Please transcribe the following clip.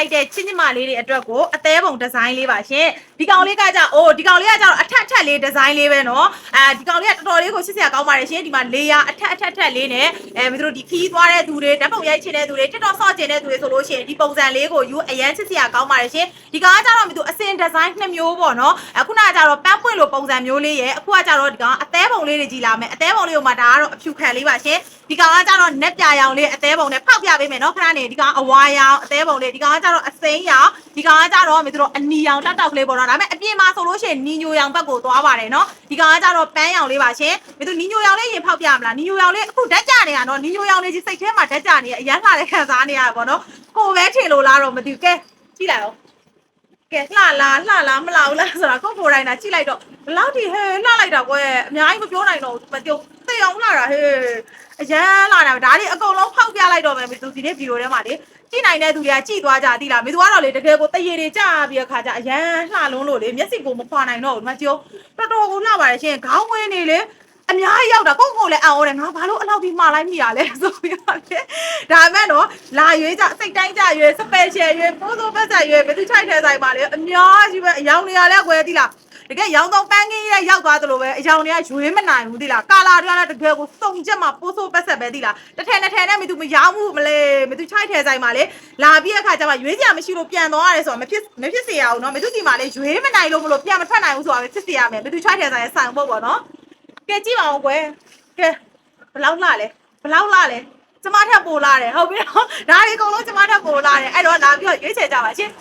လိုက်တဲ့ချင်းချင်းမလေးတွေအတွက်ကိုအသေးပုံဒီဇိုင်းလေးပါရှင်ဒီကောင်လေးကကြအိုးဒီကောင်လေးကကြတော့အထက်ထက်လေးဒီဇိုင်းလေးပဲနော်ဒီကောင်လေးကတော်တော်လေးကိုချစ်စရာကောင်းပါတယ်ရှင်ဒီမှာလေယာအထက်လေးနဲ့မင်းတို့ဒီခီးသွားတဲ့သူတွေဓာတ်ပုံရိုက်ချင်တဲ့သူတွေ TikTok ဆော့ချင်တဲ့သူတွေဆိုလို့ရှိရင်ဒီပုံစံလေးကိုယူအရန်ချစ်စရာကောင်းပါတယ်ရှင်ဒီကောင်ကကြတော့မင်းတို့အစင်ဒီဇိုင်းနှစ်မျိုးပေါ့နော်အခုနကကြတော့ပန်းပွင့်လိုပုံစံမျိုးလေးရဲ့အခုကကြတော့ဒီကောင်အသေးပုံလေးတွေကြည်လာမယ်အသေးပုံလေးကိုမှဒါကတော့အဖြူခံလေးပါရှင်ဒီကောင်ကကြတော့နက်ပြရောင်လေးအသေးပုံနဲ့ဖောက်ပြပေးမယ်နော်ခဏနေဒီကောင်အဝါရောင်အသေးပုံလေးဒီကောင်ကကြတော့အစိမ်းရောင်ဒီကောင်ကကြတော့မင်းတို့အနီရောင်တောက်ကလေးပေါ့နော်ဒါပေမဲ့အပြင်မှာဆိုလို့ရှိရင်နီညိုရောင်ဘက်ကိုသွားပါတယ်နော်ဒီကောင်ကကြတော့ပန်းရောင်လေးပါရှင်မင်းတို့နီညိုရောင်လေးရင်ဖောက်ပြမလားနီညိုရောင်လေးအခုဓာတ်ကြနေတာနော်နီညိုရောင်လေးကြီးစိတ်ထဲမှာဓာတ်ကြနေအရန်လှတဲ့ခံစားနေရပါပေါ့နော်ကိုပဲထင်လို့လားတော့မသိဘူးကဲကြည့်လိုက်အောင်ကဲလှလားမလှဘူးလားဆိုတာကိုတိုင်းတာကြည့်လိုက်တော့ဘလောက်ထိဟဲလှလိုက်တာကွယ်အများကြီးမပြောနိုင်တော့ဘူးမပြောသိအောင်လှတာဟဲအရန်လှတာဒါတွေအကုန်လုံးဖောက်ပြလိုက်တော့မယ်မင်းတို့ဒီနေ့ဗီဒီယိုထဲမှာလေကြည့်နိုင်တဲ့သူတွေကကြည့်သွားကြသိလားမင်းတို့ကတော့လေတကယ်ကိုတရေတွေကြာပြီးခါကြအရန်လှလုံးလို့လေမျက်စိကိုမခွာနိုင်တော့ဘူးမပြောတော်တော်ကိုလှပါတယ်ရှင်ခေါင်းဝင်းနေလေအများကြီးရောက်တာကိုလည်းအံ့ဩတယ်ငါဘာလို့အလောက်ကြီးမှားလိုက်မိရလဲဆိုပြီးတော့ဒါမှမဟုတ်လာရွေးကြစိတ်တိုင်းကြရွေး special ရွေးပိုးစိုးပတ်ဆက်ရွေးဘယ်သူချိုက်ထဲဆိုင်ပါလဲအများကြီးပဲအယောင်နေရလဲကွယ်သိလားတကယ်ရောင်သုံးပန်းကင်းရဲ့ရောက်သွားသလိုပဲအယောင်တွေကရွေးမနိုင်ဘူးသိလားကာလာတွေကလည်းတကယ်ကိုစုံချက်မှာပိုးစိုးပတ်ဆက်ပဲသိလားတစ်ထည်နှစ်ထည်နဲ့မသူမရောင်းဘူးမလဲမသူချိုက်ထဲဆိုင်ပါလေလာပြီးအခါကျမှရွေးစရာမရှိလို့ပြန်သွားရတယ်ဆိုတော့မဖြစ်စေရဘူးနော်မသူဒီမှာလေရွေးမနိုင်လို့မလို့ပြန်မထွက်နိုင်ဘူးဆိုတာပဲဖြစ်စေရမယ်မသူချိုက်ထဲဆိုင်ရဲ့ဆိုင်ပုတ်ပေါ့နော်ကဲကြည့်ပါဦးကွယ်ကဲဘလောက်လှလဲကျမထက်ပိုလှတယ်ဟုတ်ပြီနော်ဒါတွေအကုန်လုံးကျမထက်ပိုလှတယ်အဲ့တော့လာပြီးတော့ရွေးချယ်ကြပါရှင်း